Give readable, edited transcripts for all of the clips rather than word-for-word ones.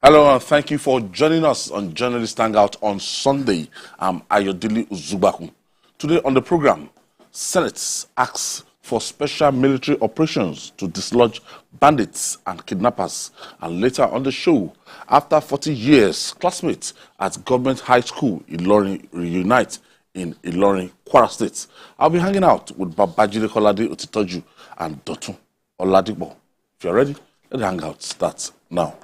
Hello and thank you for joining us on Journalist Hangout on Sunday. I'm Ayodele Uzubaku. Today on the program, Senate asks for special military operations to dislodge bandits and kidnappers. And later on the show, after 40 years, classmates at Government High School Ilorin reunite in Ilorin, Kwara State. I'll be hanging out with Babajide Kolade Otitoju and Dotun Oladipo. If you're ready, let the hangout start now.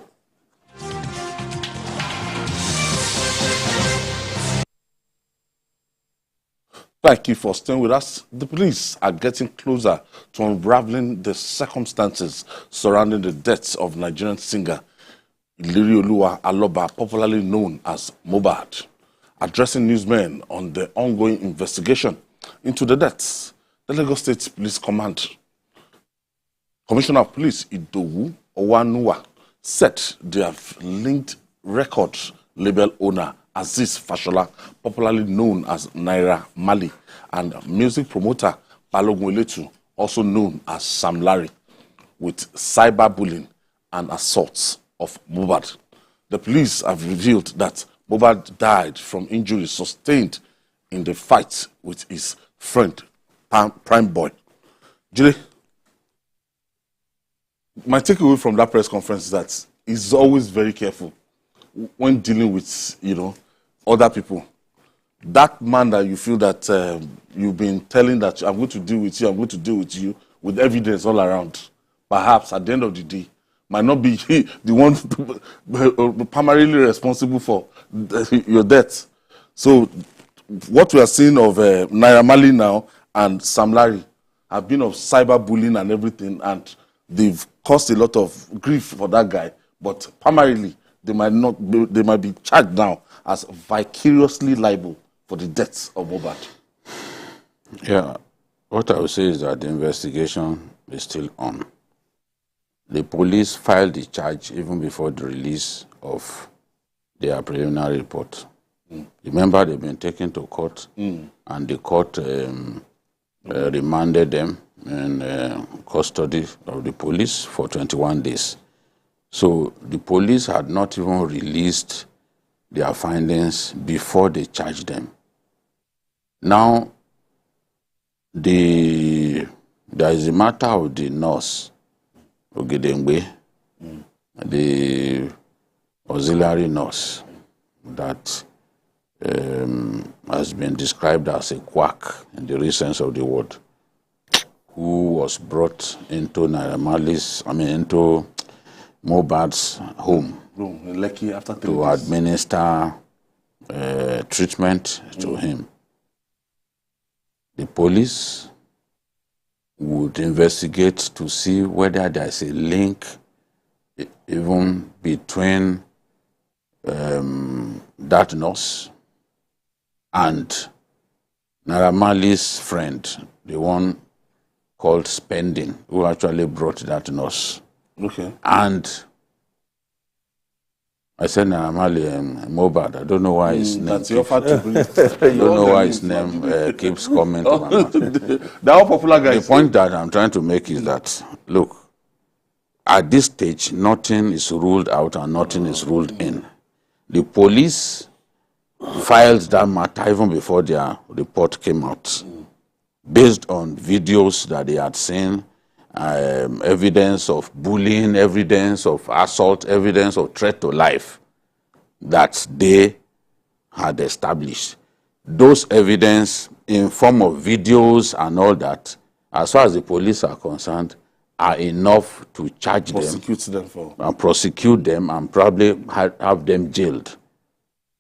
Thank you for staying with us. The police are getting closer to unraveling the circumstances surrounding the death of Nigerian singer Ilerioluwa Aloba, popularly known as Mohbad. Addressing newsmen on the ongoing investigation into the deaths, the Lagos State Police Command Commissioner of Police Idowu Owohunwa said they have linked record label owner Azeez Fashola, popularly known as Naira Marley, and music promoter Balogun Eletu, also known as Sam Larry, with cyberbullying and assaults of Mohbad. The police have revealed that Mohbad died from injuries sustained in the fight with his friend Primeboy. Jide, my takeaway from that press conference is that he's always very careful when dealing with, other people. That man that you feel that you've been telling that I'm going to deal with you, I'm going to deal with you, with evidence all around, perhaps at the end of the day, might not be the one primarily responsible for your death. So what we are seeing of Naira Marley now and Sam Larry have been of cyberbullying and everything, and they've caused a lot of grief for that guy, but primarily they might be charged now as vicariously liable for the deaths of Mohbad. Yeah, what I would say is that the investigation is still on. The police filed the charge even before the release of their preliminary report. Remember, they've been taken to court, and the court remanded them in custody of the police for 21 days. So the police had not even released their findings before they charged them. Now, there is a matter of the nurse, Ogedengbe, the auxiliary nurse that has been described as a quack in the real sense of the word, who was brought into into Mohbad's home to administer treatment to him. The police would investigate to see whether there is a link even between that nurse and Naira Marley's friend, the one called Spending, who actually brought that nurse. Okay. And I said Naira Marley and Mohbad. I don't know why his name. That's your to I don't know why his name keeps coming to my mouth. They're all popular guys. The point that I'm trying to make is that, look, at this stage, nothing is ruled out and nothing is ruled in. The police filed that matter even before their report came out, based on videos that they had seen, evidence of bullying, evidence of assault, evidence of threat to life that they had established. Those evidence in form of videos and all that, as far as the police are concerned, are enough to charge prosecute them and probably have them jailed.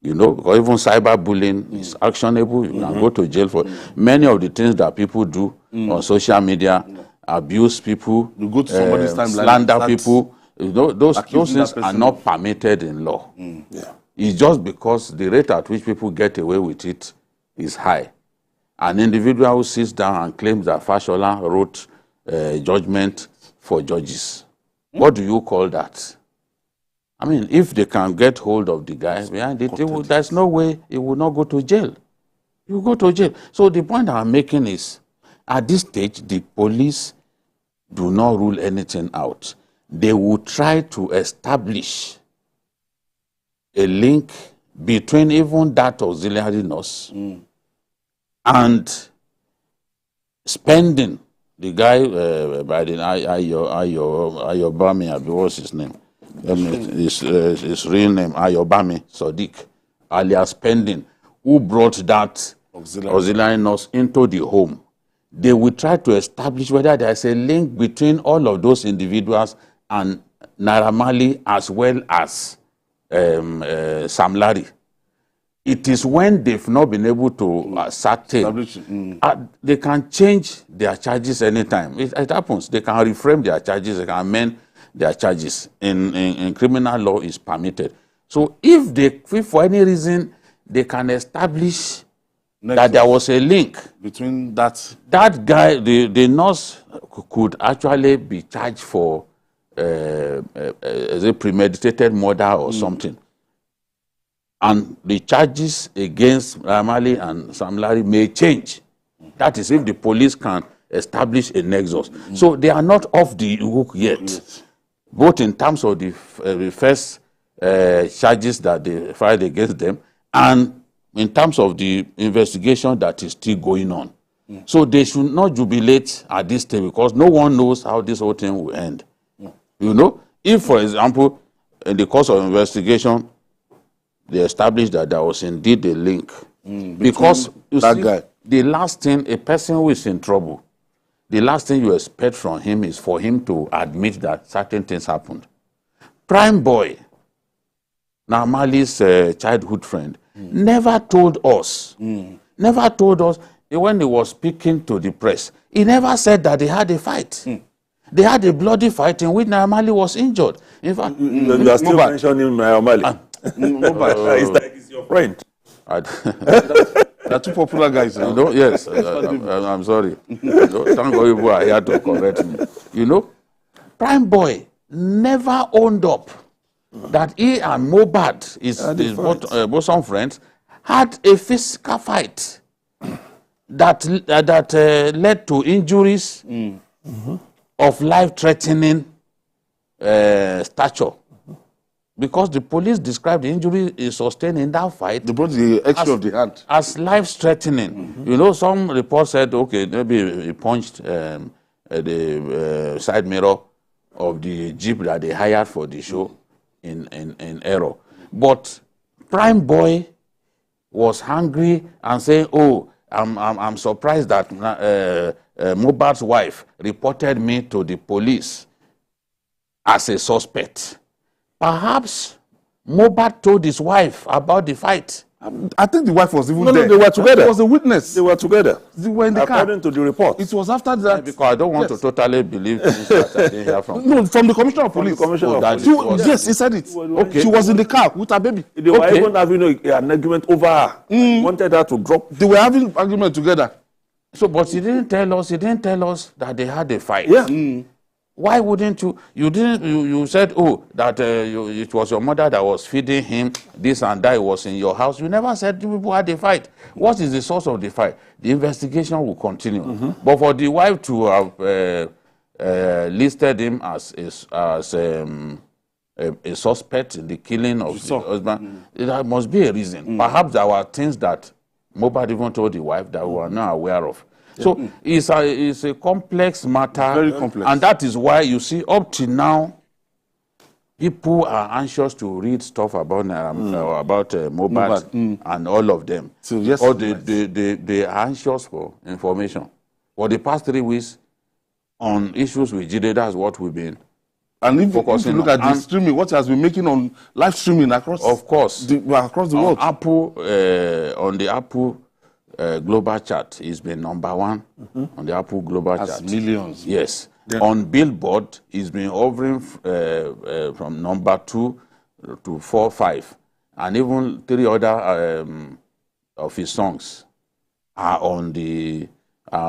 Because even cyberbullying is actionable. You can go to jail for many of the things that people do on social media. Abuse people, you go to somebody's timeline, slander people. Those things are not permitted in law. It's just because the rate at which people get away with it is high. An individual who sits down and claims that Fashola wrote judgment for judges. What do you call that? I mean, if they can get hold of the guy behind it, there's no way he will not go to jail. He will go to jail. So the point I'm making is, at this stage, the police do not rule anything out. They will try to establish a link between even that auxiliary nurse and spending the guy by the Ayobami, what's his name? His real name, Ayobami Sadiq, alias Spending, who brought that auxiliary nurse into the home. They will try to establish whether there is a link between all of those individuals and Naira Marley as well as Sam Larry. It is when they've not been able to ascertain. They can change their charges anytime. It happens. They can reframe their charges. They can amend their charges. In criminal law is permitted. So if for any reason they can establish that there was a link between that guy, the nurse could actually be charged for a premeditated murder or something. And the charges against Ramali and Sam Larry may change. That is if the police can establish a nexus. So they are not off the hook yet, both in terms of the first charges that they filed against them and in terms of the investigation that is still going on. So they should not jubilate at this stage because no one knows how this whole thing will end. You know, if, for example, in the course of investigation, they established that there was indeed a link. Because you see, guy. the last thing, a person who is in trouble, the last thing you expect from him is for him to admit that certain things happened. Primeboy, Naira Marley's childhood friend, never told us when he was speaking to the press, he never said that they had a fight. They had a bloody fight in which Naira Marley was injured. In fact, you are still mentioning Naira Marley. It's like it's your friend. They're two popular guys. You know, yes, I'm sorry. Thank God people are here to correct me. You know, Primeboy never owned up that he and Mohbad, his bosom friends, had a physical fight that led to injuries of life-threatening stature. Because the police described the injury he sustained in that fight. They brought the X-ray of the hand as life-threatening. You know, some reports said, okay, maybe he punched the side mirror of the jeep that they hired for the show in error. But Primeboy was hungry and saying, "Oh, I'm surprised that Mohbad's wife reported me to the police as a suspect." Perhaps Mohbad told his wife about the fight. I think the wife was even No, there. they were together. She was a witness. They were together. They were in the car. According to the report. It was after that. Because I don't want to totally believe things that I didn't hear from. No, from the commissioner of police. the commissioner of That police. yes, he said it. Okay. She was in the car with her baby. They were even having an argument over her. Wanted her to drop. They were having argument together. So, but he didn't tell us. He didn't tell us that they had a fight. Yeah. Why wouldn't you? You didn't. You said, oh, that it was your mother that was feeding him this and that. It was in your house. You never said you people had a fight. What is the source of the fight? The investigation will continue. But for the wife to have listed him as a suspect in the killing of the husband, there must be a reason. Perhaps there were things that Mohbad even told the wife that we were not aware of. So it's a complex matter. Very complex. And that is why you see up to now, people are anxious to read stuff about Mohbad and all of them. So yes, or they are anxious for information. For the past 3 weeks on issues with Jide, that's what we've been and if you focusing look on. at the streaming, what he has been making on live streaming across, Of course. across the world. Apple, on the Apple global chart, he's been #1 on the Apple global Has chart. millions. Yes. Yeah. On Billboard, he's been hovering from #2 to 4, 5. And even 3 other of his songs are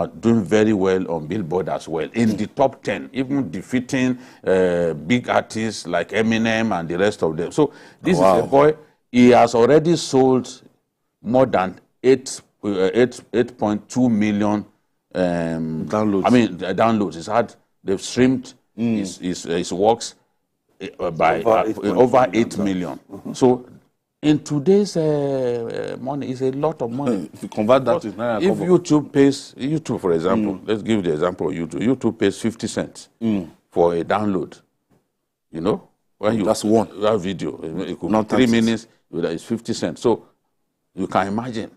doing very well on Billboard as well. In the top 10, even defeating big artists like Eminem and the rest of them. So this is a boy, he has already sold more than 8.2 million Downloads. downloads. They've streamed his works by over 8 million. So In today's money, it's a lot of money. If you convert that to Naira, if YouTube pays, YouTube for example, let's give the example of YouTube. YouTube pays 50 cents for a download. You know, when that's one that video, it could not be 3 minutes. It's 50 cents. So you can imagine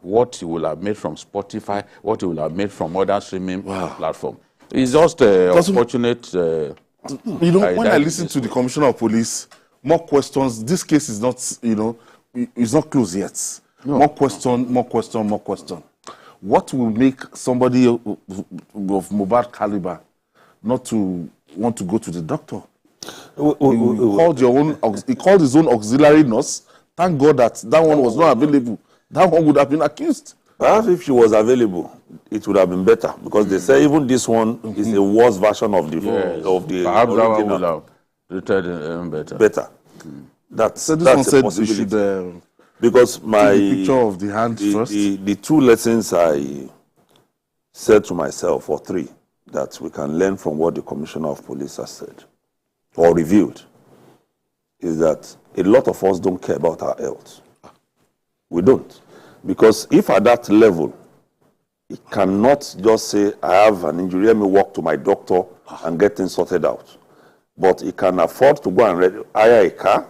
what you will have made from Spotify, what you will have made from other streaming platforms. It's just unfortunate. You know, when I listen to the Commissioner of Police, more questions. This case is not, you know, it's not closed yet. No. More question. What will make somebody of Mohbad caliber not to want to go to the doctor? He called his own auxiliary nurse. Thank God that one was not available. That one would have been accused. Perhaps if she was available, it would have been better, because they say even this one is a worse version of the perhaps that one would have treated better. That's so this that's one a said possibility. we should because the picture of the hand first. The two lessons I said to myself, or three, that we can learn from what the Commissioner of Police has said or revealed, is that a lot of us don't care about our health. We don't. Because if at that level, it cannot just say, I have an injury, let me walk to my doctor and get things sorted out. But he can afford to go and hire a car,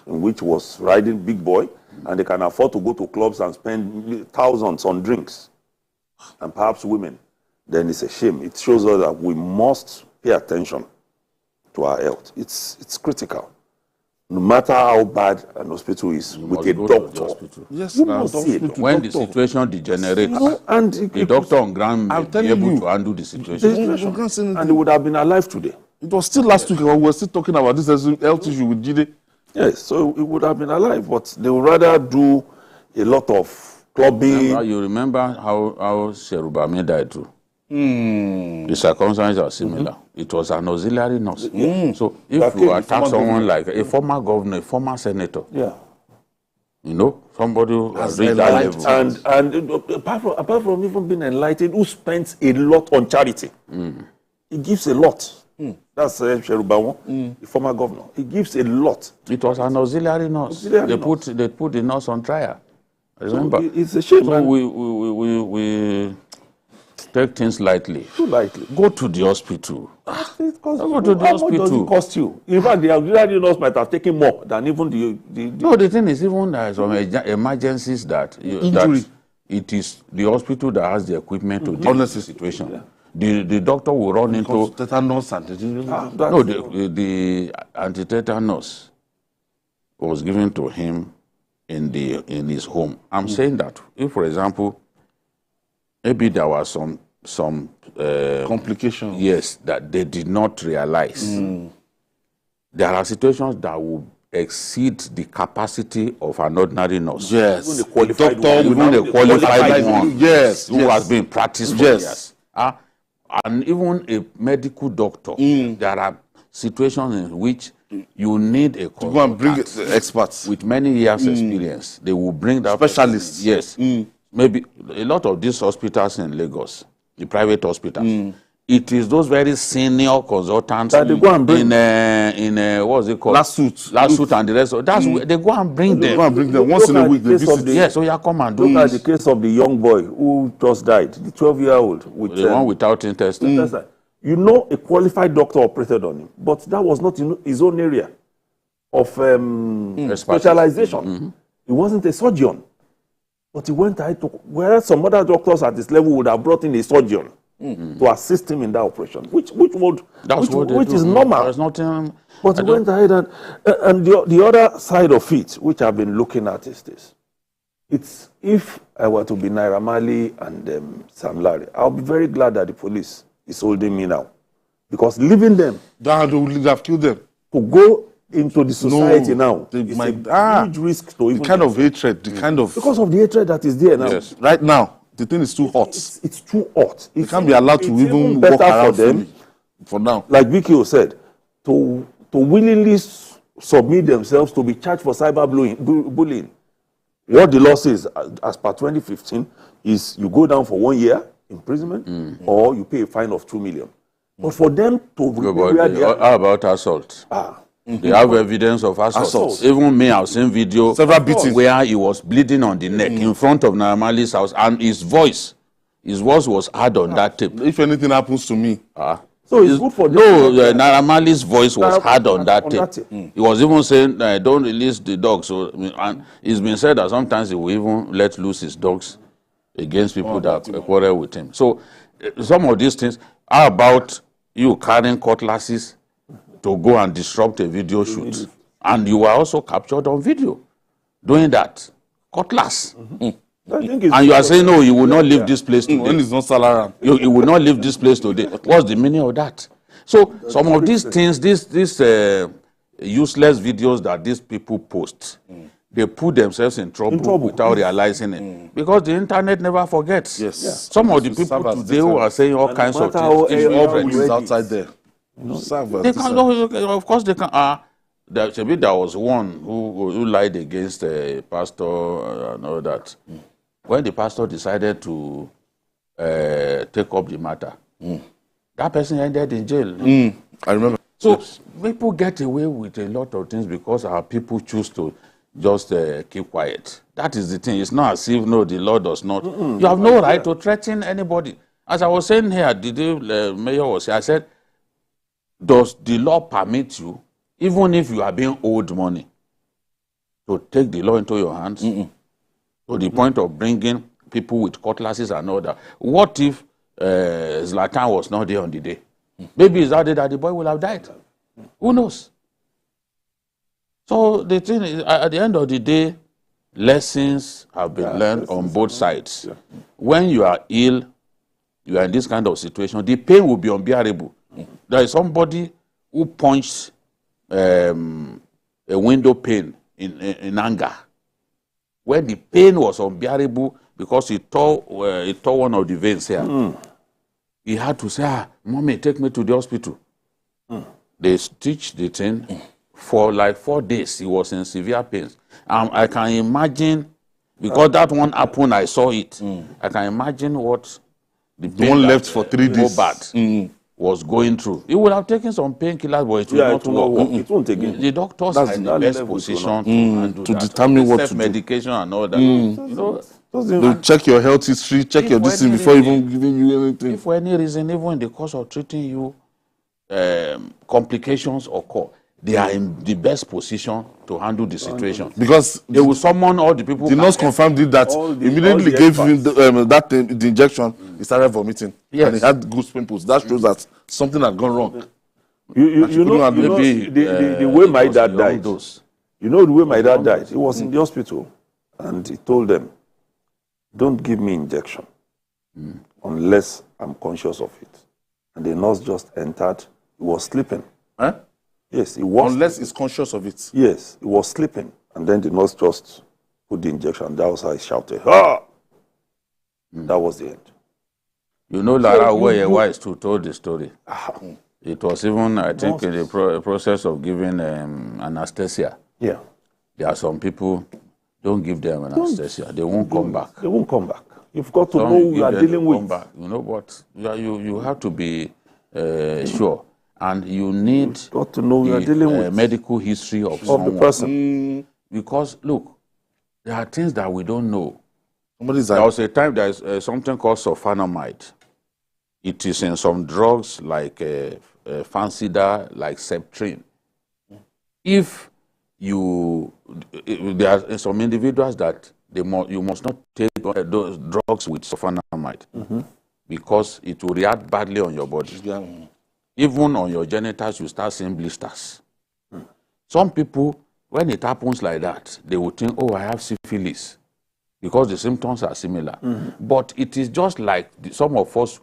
in which was riding Big Boy, and they can afford to go to clubs and spend thousands on drinks, and perhaps women. Then it's a shame. It shows us that we must pay attention to our health. It's critical. No matter how bad an hospital is, with a doctor, yes, you must see it. When the situation degenerates, and the doctor on ground may be able to handle the situation. And he would have been alive today. It was still last week when we were still talking about this health issue with Jide. Yes, so he would have been alive, but they would rather do a lot of clubbing. You remember how Serubami died too? The circumstances are similar. It was an auxiliary nurse. So if you attack someone like a former governor, a former senator, you know, somebody who has reached that level. And apart from even being enlightened, who spends a lot on charity. He gives a lot. That's Sherubawo, the former governor. He gives a lot. It was an auxiliary nurse. They put the nurse on trial. Remember? So it's a shame. So we take things lightly. Too lightly. Go to the hospital. Go to the hospital. How much does it cost you? In fact, the auxiliary nurse might have taken more than even the No, the thing is, even some emergencies that it is the hospital that has the equipment to deal with the situation. Yeah. The doctor will run into tetanus and the anti-tetanus was given to him in his home. I'm saying that if, for example, maybe there was some complications. Yes, that they did not realize. There are situations that will exceed the capacity of an ordinary nurse. Yes, even a qualified one. Yes, who has been practiced for years. And even a medical doctor, there are situations in which you need a to go and bring experts with many years' experience. They will bring that specialists. Yes, maybe a lot of these hospitals in Lagos, the private hospitals, it is those very senior consultants that they go and bring in what's it called? Last suit and the rest of that's they go and bring them. They go and bring them once in a week. They visit. Yes, so you come and do. Look at the case of the young boy who just died, the 12-year-old with the one without intestine. You know, a qualified doctor operated on him, but that was not in his own area of specialization. He wasn't a surgeon, but he went ahead to where some other doctors at this level would have brought in a surgeon to assist him in that operation, which is normal. There's nothing. But he went ahead and the other side of it, which I've been looking at, is this. It's if I were to be Naira Marley and Sam Larry, I'll be very glad that the police is holding me now, because leaving them, they would have killed them. To go into the society now, it's a huge risk to the kind of hatred, because of the hatred that is there now. Yes. Right now, the thing is too hot. It's too hot. They can't be allowed to even walk around for them. For now, like Vicky said, to willingly submit themselves to be charged for cyberbullying. What the law says, as per 2015, is you go down for 1 year imprisonment, or you pay a fine of 2 million. But for them to how about assault? They have evidence of assault. Even me, I've seen video Several beatings. where he was bleeding on the neck in front of Naira Marley's house, and his voice was heard on that tape. If anything happens to me, So it's good for them. No, Naira Marley's voice was heard on that tape. He was even saying, don't release the dogs. So, and it's been said that sometimes he will even let loose his dogs against people that quarrel with him. So some of these things, how about you carrying cutlasses to go and disrupt a video shoot? And you were also captured on video doing that. Cutlass. And you are saying, no, you will not leave this place today. when it's not salary, You will not leave this place today. What's the meaning of that? So some of these things, these useless videos that these people post, they put themselves in trouble without realizing it. Because the internet never forgets. Yes. Yeah. Some of the people today who are saying all kinds of things, all police outside there. they can, of course they can. There was one who lied against a pastor and all that. When the pastor decided to take up the matter, that person ended in jail. I remember. So people get away with a lot of things because our people choose to just keep quiet. That is the thing. It's not as if, no, the law does not. You have no right to threaten anybody. As I was saying here, the mayor was here, I said, does the law permit you, even if you are being owed money, to take the law into your hands? To the point of bringing people with cutlasses and all that. What if Zlatan was not there on the day? Maybe it's that day that the boy will have died. Who knows? So the thing is, at the end of the day, lessons have been learned on both sides. When you are ill, you are in this kind of situation, the pain will be unbearable. There is somebody who punched a window pane in anger. When the pain was unbearable because he tore one of the veins here. He had to say, Mommy, take me to the hospital. They stitched the thing. For like 4 days, he was in severe pains. I can imagine, because that one happened, I saw it. I can imagine what the one left for 3 days. Mohbad was going through. He would have taken some painkillers, but it will not work. It won't take it. The doctors are in the best position to determine what to do. Medication and all that. You know, they'll check your health history, check your distance before even giving you anything. If for any reason, even in the course of treating you, complications occur, they are in the best position to handle the situation. Because they will summon all the people. The nurse confirmed it that immediately gave him the injection, he started vomiting. Yes. And he had goose pimples. That shows that something had gone wrong. You know the way my dad died. You know the way my dad died? He was in the hospital and he told them, don't give me injection unless I'm conscious of it. And the nurse just entered. He was sleeping. Huh? Yes, he was. Unless he's conscious of it. Yes, he was sleeping. And then the nurse just put the injection. That was how he shouted, ah! That was the end. You know, Lara Owohunwa too told the story. It was even, I think, in the process of giving anesthesia. Yeah. There are some people, don't give them anesthesia. They won't come back. They won't come back. You've got to know who you are dealing with. You know what? You have to be sure. And you need got to know you are dealing with medical history of someone. The person. Because, look, there are things that we don't know. There was a time there is something called sulfonamide. It is in some drugs like Fancida, like Septrin. If there are some individuals that you must not take those drugs with sulfonamide because it will react badly on your body. Even on your genitals, you start seeing blisters. Some people, when it happens like that, they will think, oh, I have syphilis, because the symptoms are similar. But it is just like some of us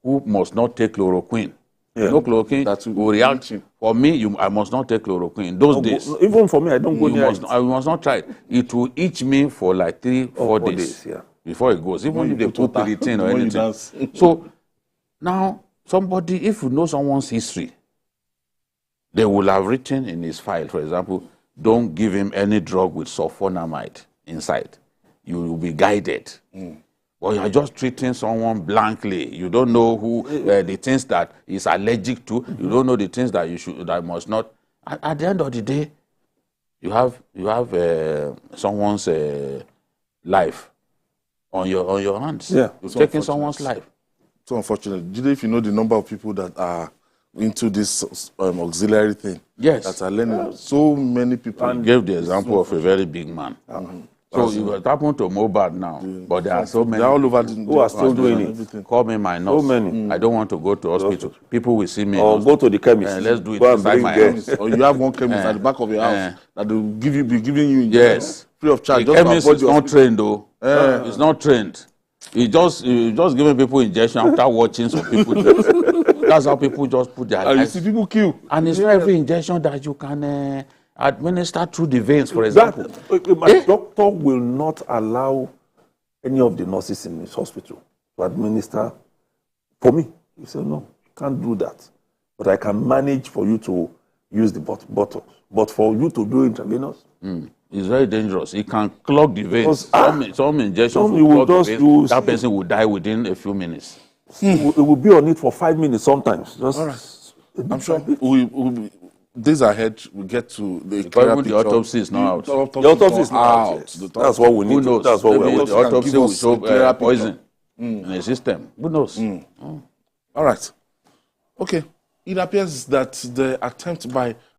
who must not take chloroquine. You know, chloroquine will react. For me, I must not take chloroquine. In those days, even for me, I don't go near it. I must not try it. It will itch me for like 3-4 days before it goes, even if they put piritin or anything. So now, somebody, if you know someone's history, they will have written in his file, for example, don't give him any drug with sulfonamide inside. You will be guided. Or you are just treating someone blankly. You don't know who the things that he's allergic to. You don't know the things that that must not. At the end of the day, you have someone's life on your hands. Yeah. You're So taking unfortunate. someone's life. So unfortunate. Jide, if you know the number of people that are into this auxiliary thing, Yes. that are learning, so many people. You gave the example of a very big man. So it happened to Mohbad now, but there are so many They're all over the who are still doing it. everything. Call me my nurse. many. I don't want to go to hospital. People will see me. Or go to the chemist. Let's do it Go and inside bring my them. house. Or you have one chemist at the back of your house that will be giving you Yes. free of charge. The Just to chemist avoid is your not trained though. It's not trained. He just giving people injection after watching some people. That's how people just put their and you lives. see people kill. And it's not every injection that you can administer through the veins, for example. My doctor will not allow any of the nurses in his hospital to administer for me. He said, no, you can't do that. But I can manage for you to use the bottles. But for you to do intravenous, It's very dangerous. It can clog the veins. Some injections some will you will clog the just veins. use- That person will die within a few minutes. it will be on it for 5 minutes sometimes. Just All right. I'm sure days ahead we get to the Because clearer even the picture. autopsy is not out. the autopsy is not out yet. The That's what we Who need. knows? That's what Maybe we're the can autopsy give will us show a clearer picture. poison in the system. Who knows? All right. Okay. It appears that the attempt by